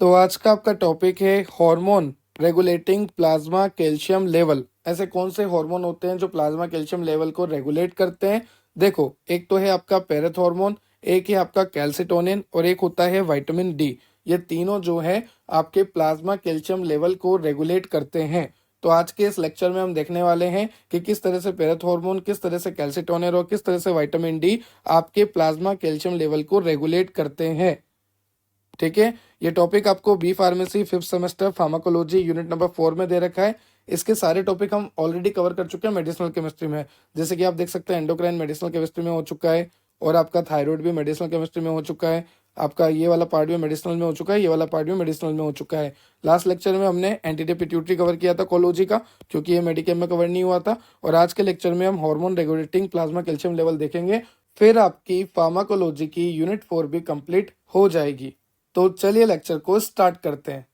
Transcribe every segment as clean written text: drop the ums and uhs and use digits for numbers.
तो आज का आपका टॉपिक है hormone regulating plasma calcium level. ऐसे कौन से हार्मोन होते हैं जो प्लाज्मा कैल्शियम लेवल को रेगुलेट करते हैं। देखो, एक तो है आपका पैरेथ हार्मोन, एक है आपका कैल्सिटोनिन और एक होता है विटामिन डी। ये तीनों जो है आपके प्लाज्मा कैल्शियम लेवल को रेगुलेट करते हैं। तो आज के इस लेक्चर में हम देखने वाले हैं कि किस तरह से पैरेथ हार्मोन, किस तरह से कैल्सिटोनिन और किस तरह से विटामिन डी आपके प्लाज्मा कैल्शियम लेवल को रेगुलेट करते हैं। ठीक है, ये टॉपिक आपको B pharmacy 5th semester pharmacology unit number 4 में दे रखा है। इसके सारे टॉपिक हम ऑलरेडी कवर कर चुके हैं मेडिसिनल केमिस्ट्री में। जैसे कि आप देख सकते हैं एंडोक्राइन मेडिसिनल केमिस्ट्री में हो चुका है, और आपका थायराइड भी मेडिसिनल केमिस्ट्री में हो चुका है। आपका ये वाला पार्ट भी मेडिसिनल में हो चुका है, ये वाला पार्ट भी मेडिसिनल में हो चुका है। लास्ट लेक्चर में हमने एंटीडी पिट्यूटरी कवर किया था कोलॉजी का, क्योंकि ये मेडिकेम में कवर नहीं हुआ था। और आज के लेक्चर में हम hormone regulating plasma calcium level देखेंगे। फिर आपकी फार्माकोलॉजी की यूनिट 4 भी कंप्लीट हो जाएगी। तो चलिए लेक्चर को स्टार्ट करते हैं।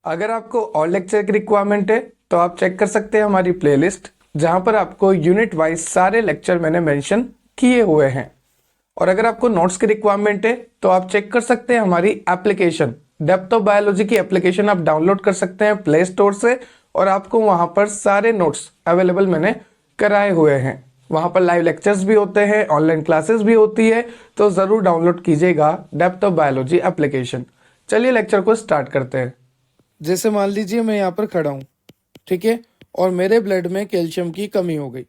अगर आपको और लेक्चर की रिक्वायरमेंट है तो आप चेक कर सकते हैं हमारी प्लेलिस्ट, जहां पर आपको यूनिट वाइज सारे लेक्चर मैंने मेंशन किए हुए हैं। और अगर आपको नोट्स की रिक्वायरमेंट है तो आप चेक कर सकते हैं हमारी एप्लीकेशन डेप्थ ऑफ बायोलॉजी की एप्लीकेशन आप डाउनलोड कर सकते हैं प्ले स्टोर से, और आपको वहां पर सारे नोट्स अवेलेबल मैंने कराए हुए हैं। वहां पर लाइव लेक्चर्स भी होते हैं, ऑनलाइन क्लासेस भी होती है, तो जरूर डाउनलोड कीजिएगा डेप्थ ऑफ बायोलॉजी एप्लीकेशन। चलिए लेक्चर को स्टार्ट करते हैं। जैसे मान लीजिए मैं यहाँ पर खड़ा हूँ, ठीक है, और मेरे ब्लड में कैल्शियम की कमी हो गई।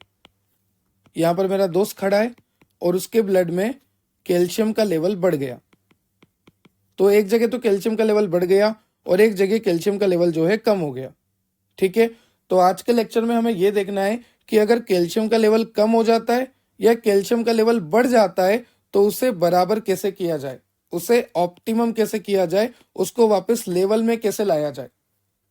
यहाँ पर मेरा दोस्त खड़ा है और उसके ब्लड में कैल्शियम का लेवल बढ़ गया। तो एक जगह तो कैल्शियम का लेवल बढ़ गया और एक जगह कैल्शियम का लेवल जो है कम हो गया। ठीक है, तो आज के लेक्चर में हमें यह देखना है कि अगर कैल्शियम का लेवल कम हो जाता है या कैल्शियम का लेवल बढ़ जाता है तो उसे बराबर कैसे किया जाए, उसे ऑप्टिमम कैसे किया जाए, उसको वापस लेवल में कैसे लाया जाए।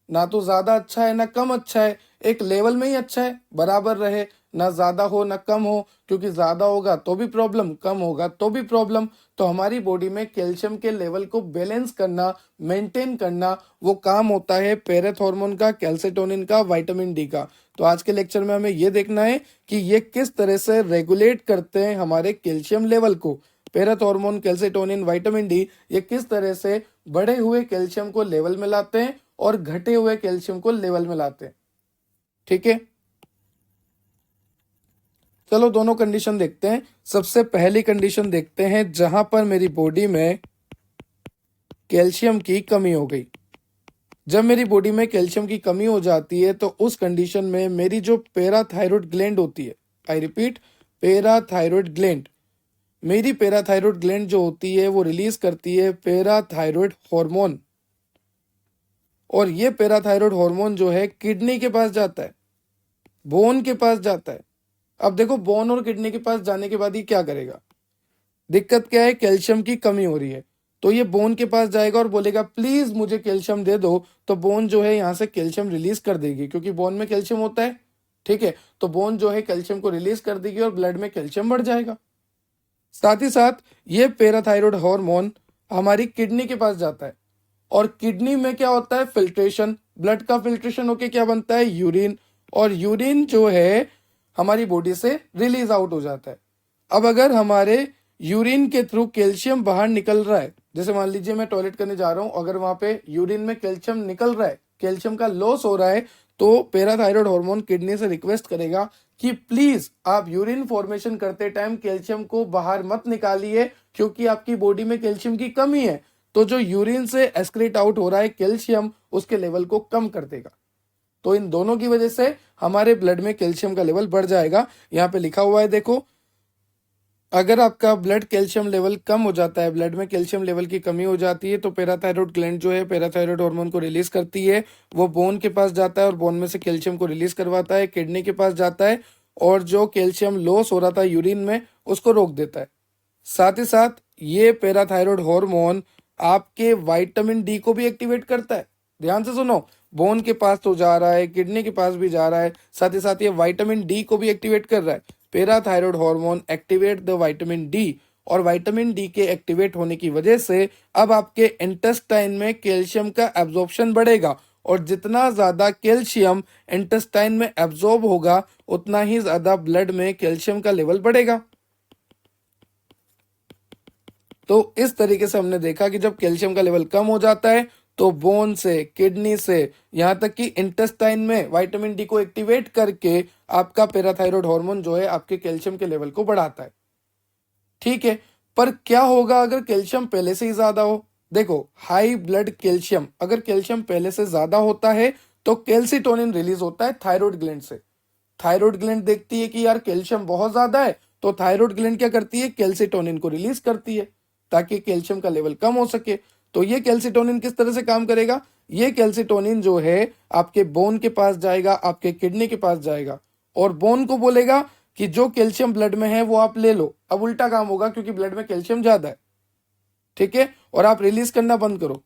ना तो ज्यादा अच्छा है ना कम अच्छा है, एक लेवल में ही अच्छा है, बराबर रहे, ना ज्यादा हो ना कम हो, क्योंकि ज्यादा होगा तो भी प्रॉब्लम, कम होगा तो भी प्रॉब्लम। तो हमारी बॉडी में कैल्शियम के लेवल को बैलेंस करना, मेंटेन करना, वो काम होता है पैरेथ हार्मोन का, कैल्सिटोनिन का, विटामिन डी का। तो आज के लेक्चर में हमें ये देखना है कि ये किस तरह से रेगुलेट करते हैं हमारे कैल्शियम लेवल को। पैरेथ हार्मोन, कैल्सिटोनिन, विटामिन डी ये किस तरह से बढ़े हुए कैल्शियम को लेवल में लाते हैं और घटे हुए कैल्शियम को लेवल में लाते हैं। ठीक है, चलो दोनों कंडीशन देखते हैं। सबसे पहली कंडीशन देखते हैं जहां पर मेरी बॉडी में कैल्शियम की कमी हो गई। जब मेरी बॉडी में कैल्शियम की कमी हो जाती है तो उस कंडीशन में मेरी जो पैराथायरॉयड ग्लैंड होती है, आई रिपीट, पैराथायरॉयड ग्लैंड, मेरी पैराथायरॉयड ग्लैंड जो होती है वो रिलीज करती है पैराथायरॉयड हार्मोन। और ये पैराथायरॉयड हार्मोन जो है किडनी के पास जाता है, बोन के पास जाता है। अब देखो, बोन और किडनी के पास जाने के बाद ये क्या करेगा, दिक्कत क्या है, कैल्शियम की कमी हो रही है। तो ये बोन के पास जाएगा और बोलेगा प्लीज मुझे कैल्शियम दे दो। तो बोन जो है यहाँ से कैल्शियम रिलीज कर देगी, क्योंकि बोन में कैल्शियम होता है। ठीक है, तो बोन जो है कैल्शियम को रिलीज कर देगी और ब्लड में कैल्शियम बढ़ जाएगा। साथ ही साथ ये पैराथायरॉयड हार्मोन हमारी किडनी के पास जाता है, और किडनी में क्या होता है, फिल्ट्रेशन, ब्लड का फिल्ट्रेशन होके क्या बनता है, यूरिन। और यूरिन जो है हमारी बॉडी से रिलीज आउट हो जाता है। अब अगर हमारे यूरिन के थ्रू कैल्शियम बाहर निकल रहा है, जैसे मान लीजिए मैं टॉयलेट करने जा रहा हूं, अगर वहां पे यूरिन में कैल्शियम निकल रहा है, कैल्शियम का लॉस हो रहा है, तो पैराथायरॉयड हार्मोन किडनी से रिक्वेस्ट करेगा कि प्लीज आप यूरिन फॉर्मेशन करते टाइम कैल्शियम को बाहर मत निकालिए, क्योंकि आपकी बॉडी में कैल्शियम की कमी है। तो जो यूरिन से एक्सक्रीट आउट हो रहा है कैल्शियम, उसके लेवल को कम कर देगा। तो इन दोनों की वजह से हमारे ब्लड में कैल्शियम का लेवल बढ़ जाएगा। यहाँ पे लिखा हुआ है, देखो, अगर आपका ब्लड कैल्शियम लेवल कम हो जाता है, ब्लड में कैल्शियम लेवल की कमी हो जाती है, तो पैराथायरॉयड ग्लैंड जो है पैराथायरॉयड हार्मोन को रिलीज करती है। वो बोन के पास जाता है और बोन में से कैल्शियम को रिलीज करवाता है, किडनी के पास जाता है और जो कैल्शियम लॉस हो रहा था यूरिन में उसको रोक देता है। साथ ही साथ ये पैराथायरॉयड हार्मोन आपके विटामिन डी को भी एक्टिवेट करता है। ध्यान से सुनो, बोन के पास तो जा रहा है, किडनी के पास भी जा रहा है, साथ ही साथ ये विटामिन डी को भी एक्टिवेट कर रहा है। Parathyroid hormone activate the vitamin D, और विटामिन डी के एक्टिवेट होने की वजह से अब आपके इंटेस्टाइन में कैल्शियम का एब्जॉर्प्शन बढ़ेगा, और जितना ज्यादा कैल्शियम इंटेस्टाइन में एब्जॉर्ब होगा उतना ही ज्यादा ब्लड में कैल्शियम का लेवल बढ़ेगा। तो इस तरीके से हमने देखा कि जब कैल्शियम का लेवल कम हो जाता है तो बोन से, किडनी से, यहाँ तक कि इंटेस्टाइन में विटामिन डी को एक्टिवेट करके आपका पैराथायरॉयड हार्मोन जो है आपके कैल्शियम के लेवल को बढ़ाता है। ठीक है, पर क्या होगा अगर कैल्शियम पहले से ही ज्यादा हो? देखो, हाई ब्लड कैल्शियम, अगर कैल्शियम पहले से ज्यादा होता है तो कैल्सिटोनिन रिलीज होता है थायराइड ग्लैंड से। थायराइड ग्लैंड देखती है कि यार कैल्शियम बहुत ज्यादा है, तो थायराइड ग्लैंड क्या करती है? कैल्सिटोनिन को रिलीज करती है ताकि कैल्शियम का लेवल कम हो सके। तो ये कैल्सिटोनिन किस तरह से काम करेगा? ये कैल्सिटोनिन जो है आपके बोन के पास जाएगा, आपके किडनी के पास जाएगा और बोन को बोलेगा कि जो कैल्शियम ब्लड में है वो आप ले लो। अब उल्टा काम होगा क्योंकि ब्लड में कैल्शियम ज्यादा है, ठीक है, और आप रिलीज करना बंद करो,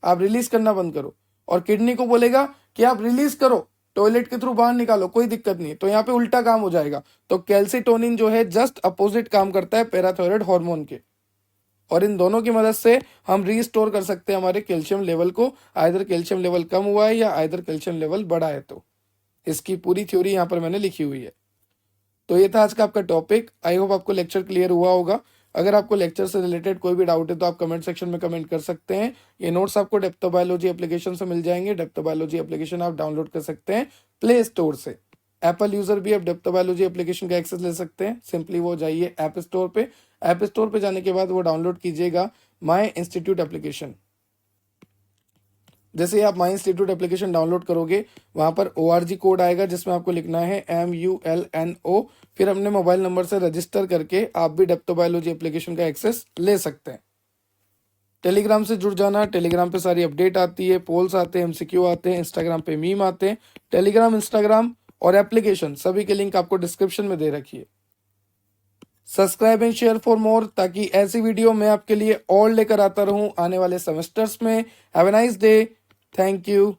आप रिलीज करना बंद करो। और किडनी को बोलेगा कि आप रिलीज करो, टॉयलेट के थ्रू बाहर निकालो, कोई दिक्कत नहीं। तो यहाँ पे उल्टा काम हो जाएगा। तो कैल्सिटोनिन जो है जस्ट अपोजिट काम करता है पैराथायरॉयड हार्मोन के, और इन दोनों की मदद से हम रीस्टोर कर सकते हैं हमारे कैल्शियम लेवल को। आइदर कैल्शियम लेवल कम हुआ है या आइदर कैल्शियम लेवल बढ़ा है। तो इसकी पूरी थ्योरी यहाँ पर मैंने लिखी हुई है। तो ये था आज का आपका टॉपिक। आई होप आपको लेक्चर क्लियर हुआ होगा। अगर आपको लेक्चर से रिलेटेड कोई भी डाउट है तो आप कमेंट सेक्शन में कमेंट कर सकते हैं। ये नोट्स आपको डेप्थ बायोलॉजी एप्लीकेशन से मिल जाएंगे। डेप्थ बायोलॉजी एप्लीकेशन आप डाउनलोड कर सकते हैं प्ले स्टोर से। एप्पल यूजर भी आप डेप्थ बायोलॉजी एप्लीकेशन का एक्सेस ले सकते हैं। सिंपली वो जाइए ऐप स्टोर पे, ऐप स्टोर पे जाने के बाद वो डाउनलोड कीजिएगा माई इंस्टीट्यूट एप्लीकेशन। जैसे ही आप माई इंस्टीट्यूट एप्लीकेशन डाउनलोड करोगे वहां पर ORG कोड आएगा जिसमें आपको लिखना है MULNO, फिर अपने मोबाइल नंबर से रजिस्टर करके आप भी डेप्थ बायोलॉजी एप्लीकेशन का एक्सेस ले सकते हैं। टेलीग्राम से जुड़ जाना, टेलीग्राम पे सारी अपडेट आती है, पोल्स आते हैं, MCQ आते हैं, इंस्टाग्राम पे मीम आते हैं। टेलीग्राम, इंस्टाग्राम और एप्लीकेशन सभी के लिंक आपको डिस्क्रिप्शन में दे रखी है। Subscribe and share for more, ताकि ऐसी वीडियो मैं आपके लिए और लेकर आता रहूं आने वाले सेमेस्टर्स में। Have a nice day, thank you.